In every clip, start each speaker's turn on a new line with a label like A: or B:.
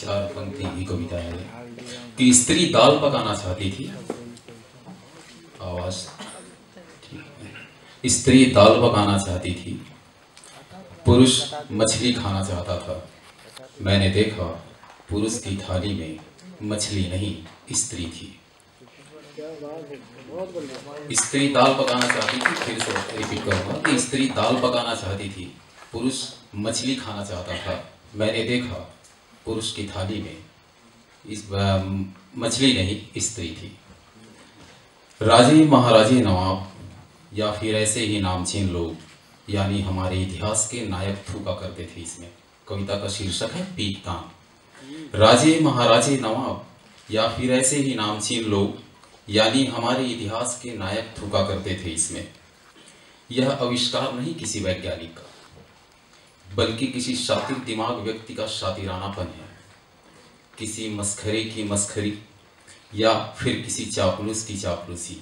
A: चार पंक्ति की कविता है कि स्त्री दाल पकाना चाहती थी। आवाज ठीक है। स्त्री दाल पकाना चाहती थी, पुरुष मछली खाना चाहता था। मैंने देखा पुरुष की थाली में मछली नहीं स्त्री थी। स्त्री दाल पकाना चाहती थी, फिर से रिपीट करूंगा कि स्त्री दाल पकाना चाहती थी, पुरुष मछली खाना चाहता था। मैंने देखा पुरुष की थाली में इस मछली नहीं स्त्री थी। राजे महाराजे नवाब या फिर ऐसे ही नामचीन लोग, यानी हमारे इतिहास के नायक थूका करते थे। इसमें कविता का शीर्षक है पीकतान। राजे महाराजे नवाब या फिर ऐसे ही नामचीन लोग, यानी हमारे इतिहास के नायक थूका करते थे। इसमें यह आविष्कार नहीं किसी वैज्ञानिक का, बल्कि किसी शातिर दिमाग व्यक्ति का शातिरानापन है, किसी मस्खरे की मस्खरी या फिर किसी चापलूस की चापलूसी,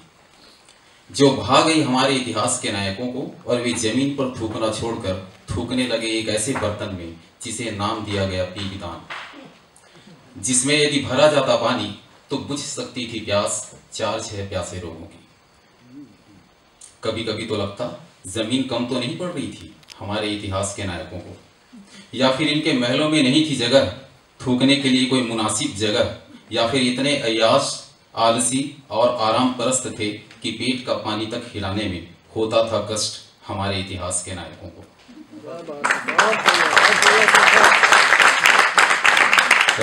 A: जो भाग गई हमारे इतिहास के नायकों को और वे जमीन पर थूकना छोड़कर थूकने लगे एक ऐसे बर्तन में जिसे नाम दिया गया पीकतान, जिसमें यदि भरा जाता पानी तो बुझ सकती थी प्यास 4-6 प्यासे लोगों की। कभी कभी तो लगता जमीन कम तो नहीं पड़ रही थी हमारे इतिहास के नायकों को, या फिर इनके महलों में नहीं थी जगह थूकने के लिए कोई मुनासिब जगह, या फिर इतने अय्याश आलसी और आराम परस्त थे कि पेट का पानी तक हिलाने में होता था कष्ट हमारे इतिहास के नायकों को।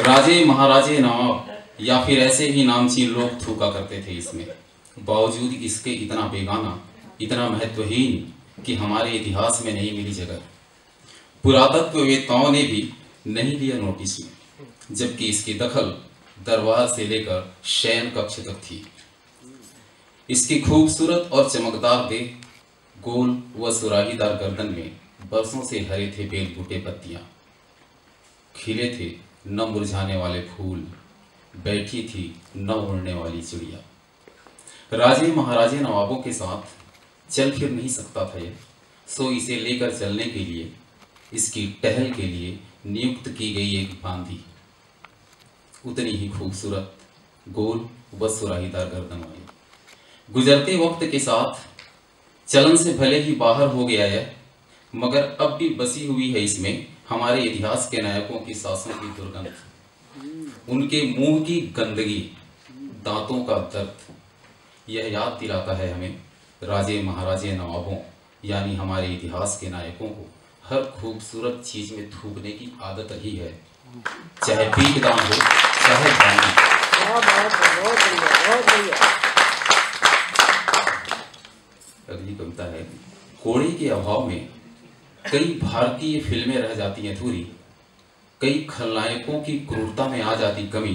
A: राजे महाराजे नवाब या फिर ऐसे ही नामचीन लोग थूका करते थे इसमें, बावजूद इसके इतना बेगाना, इतना महत्वहीन कि हमारे इतिहास में नहीं मिली जगह। पुरातत्ववेत्ताओं ने भी नहीं लिया नोटिस में, जबकि इसकी दखल दरबार से लेकर शयन कक्ष तक थी। इसकी खूबसूरत और चमकदार देह, गोल व सुराहीदार गर्दन में बरसों से हरे थे बेल बूटे पत्तियां, खिले थे न मुरझाने वाले फूल, बैठी थी न उड़ने वाली चिड़िया। राजे महाराजे नवाबों के साथ चल फिर नहीं सकता था यह, सो इसे लेकर चलने के लिए, इसकी टहल के लिए नियुक्त की गई एक बांदी, उतनी ही खूबसूरत, गोल व सुराहीदार गर्दन वाली। गुजरते वक्त के साथ चलन से भले ही बाहर हो गया है, मगर अब भी बसी हुई है इसमें हमारे इतिहास के नायकों की सांसों की दुर्गंध, उनके मुंह की गंदगी, दांतों का दर्द। यह याद दिलाता है हमें राजे महाराजे नवाबों यानी हमारे इतिहास के नायकों को हर खूबसूरत चीज में थूकने की आदत ही है, चाहे पीकदान हो चाहे बांदी। अगली कविता है, कोड़े के अभाव में कई भारतीय फिल्में रह जाती हैं अधूरी, कई खलनायकों की क्रूरता में आ जाती कमी।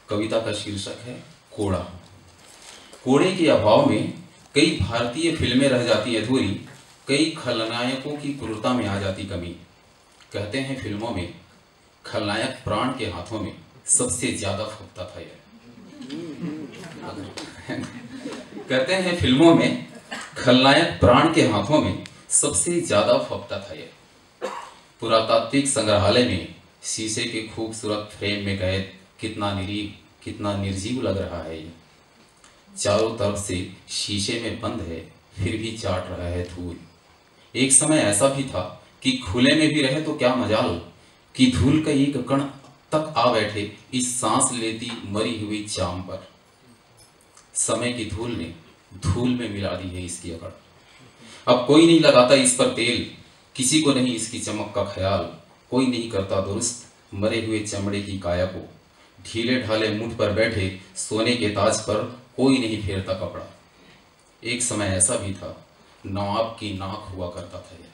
A: कविता का शीर्षक है कोड़ा। कोड़े के अभाव में कई भारतीय फिल्में रह जाती अधूरी, कई खलनायकों की क्रूरता में आ जाती कमी। कहते हैं फिल्मों में खलनायक प्राण के हाथों में सबसे ज्यादा फूकता था यह। कहते हैं फिल्मों में खलनायक प्राण के हाथों में सबसे ज्यादा फूकता था यह। पुरातात्विक संग्रहालय में शीशे के खूबसूरत फ्रेम में कैद कितना निरीह, कितना निर्जीव लग रहा है ये। चारों तरफ से शीशे में बंद है, फिर भी चाट रहा है धूल। एक समय ऐसा भी था कि खुले में भी रहे तो क्या मजाल, कि धूल का एक कण तक आ बैठे इस सांस लेती मरी हुई चाम पर। समय की धूल ने धूल में मिला दी है इसकी अकड़। अब कोई नहीं लगाता इस पर तेल, किसी को नहीं इसकी चमक का ख्याल, कोई नहीं करता दुरुस्त मरे हुए चमड़े की काया को। ढीले ढाले मुठ पर बैठे सोने के ताज पर कोई नहीं फेरता कपड़ा। एक समय ऐसा भी था, नवाब की नाक हुआ करता था यह।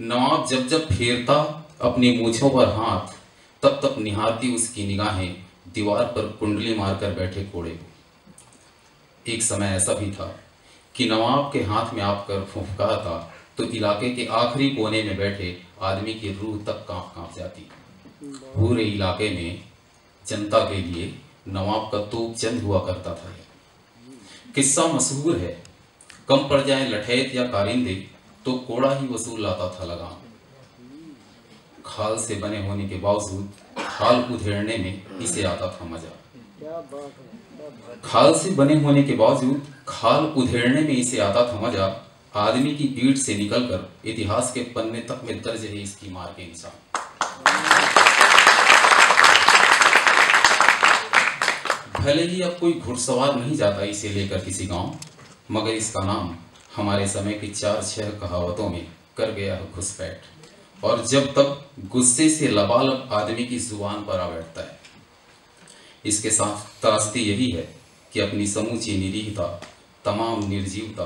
A: नवाब जब जब फेरता अपनी मूछों पर हाथ, तब तक निहारती उसकी निगाहें दीवार पर कुंडली मारकर बैठे कोड़े को। एक समय ऐसा भी था कि नवाब के हाथ में आकर फुफकारता तो इलाके के आखिरी कोने में बैठे आदमी की रूह तक कांप जाती। पूरे इलाके में जनता के लिए नवाब का तोप चंद हुआ करता था। किस्सा मशहूर है, कम पड़ जाए लठैत या कारिंदे तो कोड़ा ही वसूल लाता था लगाम। खाल से बने होने के बावजूद खाल उधेड़ने में इसे आता था मजा। खाल से बने होने के बावजूद खाल उधेड़ने में इसे आता था मजा। आदमी की पीठ से निकलकर इतिहास के पन्ने तक में दर्ज है इसकी मार के निशान। भले ही अब कोई घुड़सवार नहीं जाता इसे लेकर किसी गांव, मगर इसका नाम हमारे समय की 4-6 कहावतों में कर गया है घुसपैठ, और जब तक गुस्से से लबालब आदमी की जुबान पर आ बैठता है। इसके साथ त्रासदी यही है कि अपनी समूची निरीहता, तमाम निर्जीवता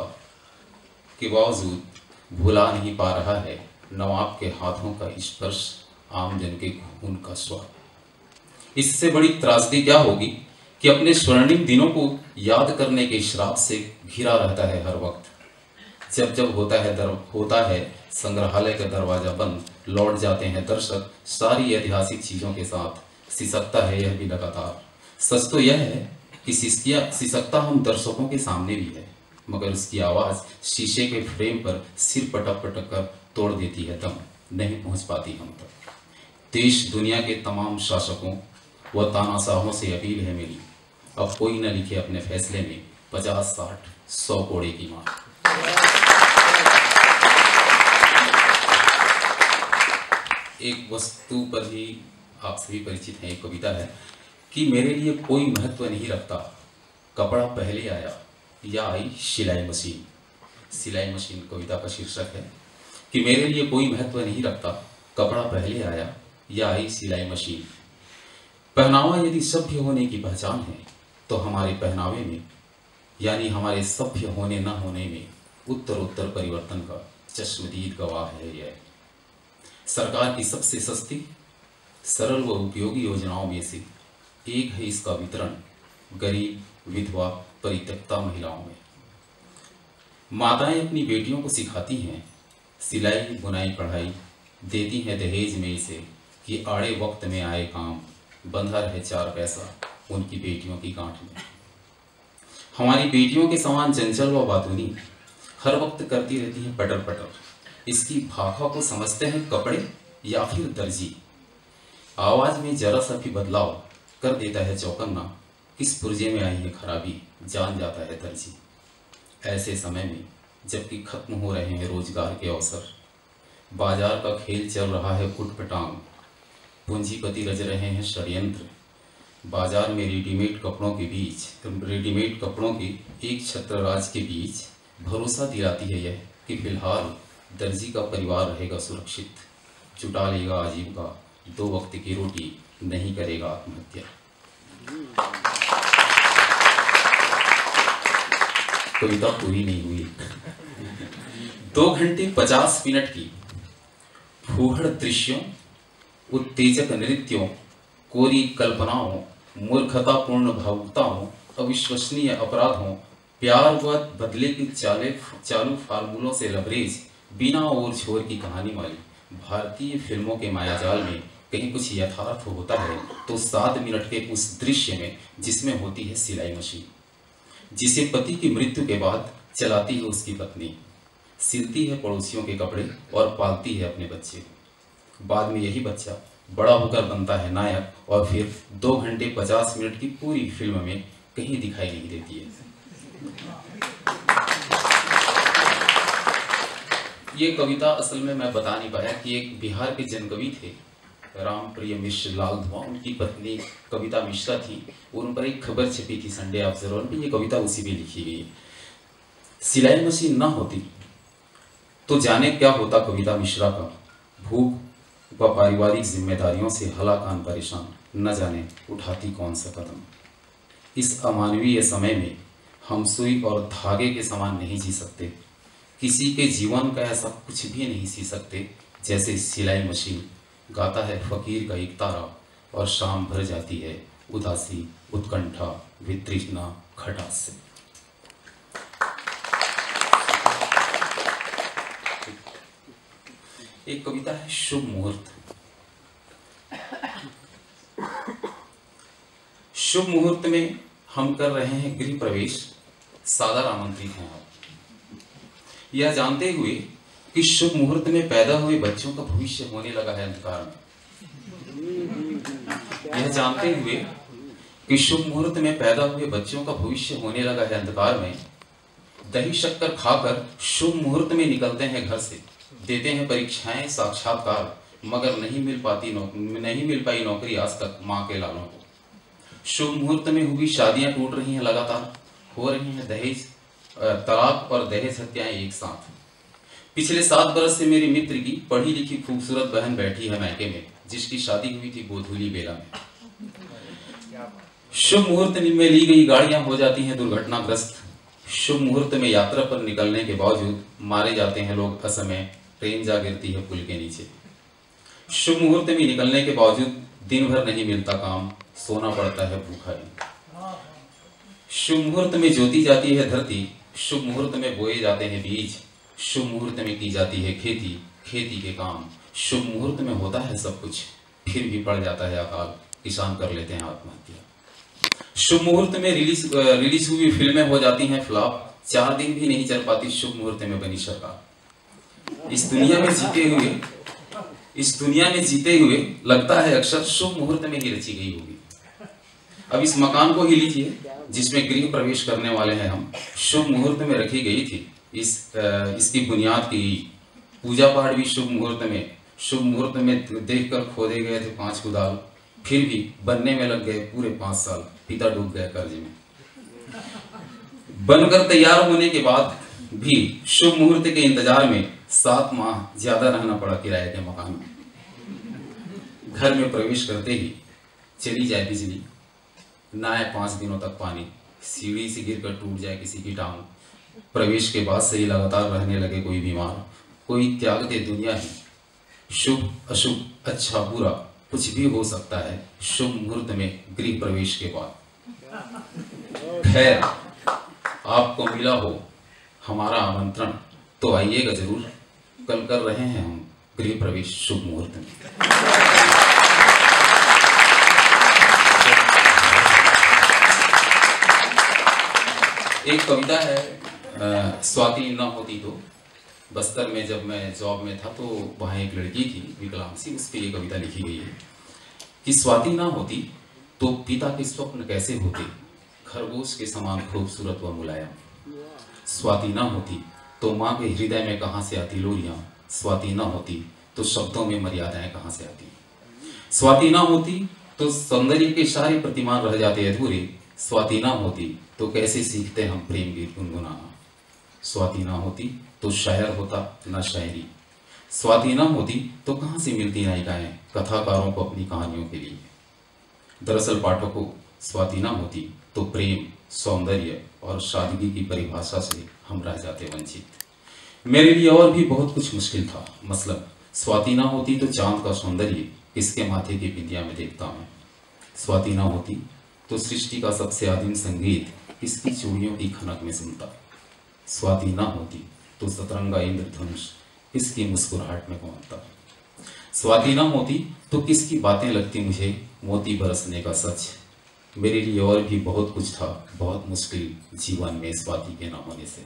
A: के बावजूद भुला नहीं पा रहा है नवाब के हाथों का स्पर्श, आमजन के खून का स्वाद। इससे बड़ी त्रासदी क्या होगी कि अपने स्वर्णिम दिनों को याद करने के श्राप से घिरा रहता है हर वक्त। जब जब होता है संग्रहालय का दरवाजा बंद, लौट जाते हैं दर्शक सारी ऐतिहासिक चीजों के साथ। सिसकता है यह भी लगातार। सच तो यह है कि सिसकता हम दर्शकों के सामने भी है, मगर उसकी आवाज शीशे के फ्रेम पर सिर पटक पटक कर तोड़ देती है दम, नहीं पहुंच पाती हम तक। देश दुनिया के तमाम शासकों व तानाशाहों से अपील है मेरी, अब कोई न लिखे अपने फैसले में 50, 60, 100 कोड़े की मार। एक वस्तु पर ही आप सभी परिचित हैं, एक कविता है कि मेरे लिए कोई महत्व नहीं रखता, कपड़ा पहले आया या आई सिलाई मशीन। सिलाई मशीन कविता का शीर्षक है कि मेरे लिए कोई महत्व नहीं रखता, कपड़ा पहले आया या आई सिलाई मशीन। पहनावा यदि सभ्य होने की पहचान है तो हमारे पहनावे में, यानी हमारे सभ्य होने न होने में उत्तरोत्तर परिवर्तन का चश्मदीद गवाह है यह। सरकार की सबसे सस्ती, सरल व उपयोगी योजनाओं में से एक है इसका वितरण गरीब, विधवा, परित्यक्ता महिलाओं में। माताएं अपनी बेटियों को सिखाती हैं सिलाई, बुनाई, पढ़ाई, देती हैं दहेज में इसे कि आड़े वक्त में आए काम, बंधा रहे 4 पैसा उनकी बेटियों की गांठ में। हमारी बेटियों के समान चंचल व बातूनी हर वक्त करती रहती हैं पटर पटर। इसकी भाखा को समझते हैं कपड़े या फिर दर्जी। आवाज में जरा सा भी बदलाव कर देता है चौकन्ना, किस पुर्जे में आई है खराबी जान जाता है दर्जी। ऐसे समय में जबकि खत्म हो रहे हैं रोजगार के अवसर, बाजार का खेल चल रहा है उठपटांग, पूंजीपति रच रहे हैं षड्यंत्र। बाजार में रेडीमेड कपड़ों के एक छत्रराज के बीच भरोसा दिलाती है यह कि फिलहाल दर्जी का परिवार रहेगा सुरक्षित, जुटा लेगा आजीविका, 2 वक्त की रोटी, नहीं करेगा आत्महत्या। कविता पूरी नहीं हुई। 2 घंटे 50 मिनट की फूहड़ दृश्यों, उत्तेजक नृत्यों, कोरी कल्पनाओं, मूर्खतापूर्ण भावुकताओं, अविश्वसनीय अपराधों, प्यार व बदले की चालू फार्मूलों से लबरेज बिना ओर छोर की कहानी वाली भारतीय फिल्मों के मायाजाल में कहीं कुछ यथार्थ होता है तो 7 मिनट के उस दृश्य में जिसमें होती है सिलाई मशीन, जिसे पति की मृत्यु के बाद चलाती है उसकी पत्नी, सिलती है पड़ोसियों के कपड़े और पालती है अपने बच्चे। बाद में यही बच्चा बड़ा होकर बनता है नायक और फिर 2 घंटे 50 मिनट की पूरी फिल्म में कहीं दिखाई नहीं देती है। ये कविता असल में मैं बता नहीं पाया कि एक बिहार के जनकवि थे रामप्रिय मिश्र लाल धुआं, उनकी पत्नी कविता मिश्रा थी, उन पर एक खबर छपी थी संडे ऑब्जर्वर में, ये कविता उसी में लिखी गई है। सिलाई मशीन ना होती तो जाने क्या होता कविता मिश्रा का, भूख व पारिवारिक जिम्मेदारियों से हलाकान परेशान, न जाने उठाती कौन सा कदम। इस अमानवीय समय में हम सुई और धागे के समान नहीं जी सकते, किसी के जीवन का ऐसा कुछ भी नहीं सी सकते जैसे सिलाई मशीन। गाता है फकीर का एक तारा और शाम भर जाती है उदासी, उत्कंठा, वितृष्णा, खटास से। एक कविता है शुभ मुहूर्त। शुभ मुहूर्त में हम कर रहे हैं गृह प्रवेश, सादर आमंत्रित हैं आप, यह जानते हुए कि शुभ मुहूर्त में पैदा हुए बच्चों का भविष्य होने लगा है अंधकार में। यह जानते हुए कि शुभ मुहूर्त में पैदा हुए बच्चों का भविष्य होने लगा है अंधकार में, दही शक्कर खाकर शुभ मुहूर्त में निकलते हैं घर से, देते हैं परीक्षाएं साक्षात्कार, मगर नहीं मिल पाई नौकरी आज तक माँ के लालों को। शुभ मुहूर्त में हुई शादियां टूट रही हैं लगातार, हो रही हैं दहेज तलाक और दहेज हत्याएं एक साथ। पिछले 7 बरस से मेरे मित्र की पढ़ी लिखी खूबसूरत बहन बैठी है मायके में, जिसकी शादी हुई थी गोधूली बेला में। शुभ मुहूर्त में ली गई गाड़ियां हो जाती हैं दुर्घटनाग्रस्त। शुभ मुहूर्त में यात्रा पर निकलने के बावजूद मारे जाते हैं लोग असमय, ट्रेन जा गिरती है पुल के नीचे। शुभ मुहूर्त में निकलने के बावजूद दिन भर नहीं मिलता काम, सोना पड़ता है भूखा ही। शुभ मुहूर्त में जोती जाती है धरती, शुभ मुहूर्त में बोए जाते हैं बीज, शुभ मुहूर्त में की जाती है खेती, खेती के काम। शुभ मुहूर्त में होता है सब कुछ, फिर भी पड़ जाता है अकाल, किसान कर लेते हैं आत्महत्या। शुभ मुहूर्त में रिलीज हुई फिल्में हो जाती हैं फ्लॉप, 4 दिन भी नहीं चल पाती शुभ मुहूर्त में बनी सरकार। इस दुनिया में जीते हुए लगता है अक्सर शुभ मुहूर्त में ही रची गई होगी। अब इस मकान को ही लीजिए जिसमें गृह प्रवेश करने वाले हैं हम, शुभ मुहूर्त में रखी गई थी। इसकी बुनियाद की पूजा पाठ भी शुभ मुहूर्त में देखकर खोदे गए थे 5 कुदाल, फिर भी बनने में लग गए पूरे 5 साल। पिता डूब गए कर्ज में। बनकर तैयार होने के बाद भी शुभ मुहूर्त के इंतजार में 7 माह ज्यादा रहना पड़ा किराए के मकान में। घर में प्रवेश करते ही चली जाए बिजली, ना आए 5 दिनों तक पानी, सीढ़ी से गिरकर टूट जाए किसी की टांग, प्रवेश के बाद से ही लगातार रहने लगे कोई बीमार, कोई त्याग दे दुनिया ही। शुभ अशुभ अच्छा बुरा कुछ भी हो सकता है शुभ मुहूर्त में गृह प्रवेश के बाद। खैर, आपको मिला हो हमारा आमंत्रण तो आइएगा जरूर, कल कर रहे हैं हम गृह प्रवेश शुभ मुहूर्त में। एक कविता है, स्वाति न होती तो। बस्तर में जब मैं जॉब में था तो वहाँ एक लड़की थी विकलांग सी, उस पर ये कविता लिखी गई है कि स्वाति ना होती तो पिता के स्वप्न कैसे होते, खरगोश के समान खूबसूरत व मुलायम। स्वाति ना होती तो माँ के हृदय में कहाँ से आती लोरियाँ, स्वाति ना होती तो शब्दों में मर्यादाएं कहाँ से आती। स्वाति ना होती तो सौंदर्य के सारे प्रतिमान रह जाते अधूरे, स्वाति ना होती तो कैसे सीखते हम प्रेम गीत गुनगुनाना। स्वाति ना होती तो शायर होता ना शायरी, स्वाति ना होती तो कहाँ से मिलती नायिकाएं कथाकारों को अपनी कहानियों के लिए। दरअसल पाठकों, स्वाति ना होती तो प्रेम, सौंदर्य और सादगी की परिभाषा से हम रह जाते वंचित। मेरे लिए और भी बहुत कुछ मुश्किल था, मतलब स्वाति ना होती तो चांद का सौंदर्य किसके माथे की बिंदिया में देखता मैं। स्वाति ना होती तो सृष्टि का सबसे आदिम संगीत किसकी चूड़ियों की खनक में सुनता। स्वाति ना होती तो सतरंगा इंद्रधनुष किसकी मुस्कुराहट में घूमता। स्वाति ना होती तो किसकी बातें लगती मुझे मोती बरसने का सच। मेरे लिए और भी बहुत कुछ था, बहुत मुश्किल जीवन में स्वाति के ना होने से।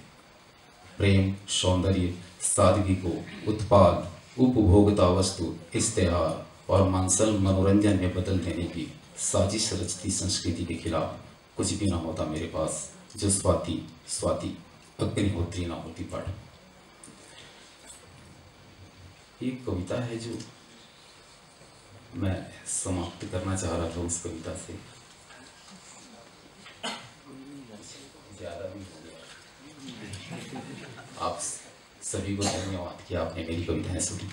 A: प्रेम, सौंदर्य, सादगी को उत्पाद, उपभोक्ता वस्तु, इश्तेहार और मांसल मनोरंजन में बदल देने की साजिश रचती संस्कृति के खिलाफ कुछ भी ना होता मेरे पास जो स्वाति अग्निहोत्री ना होती। पढ़, एक कविता है जो मैं समाप्त करना चाह रहा था उस कविता से, ज्यादा भी हो गया। आप सभी को धन्यवाद कि आपने मेरी कविताएं सुनी।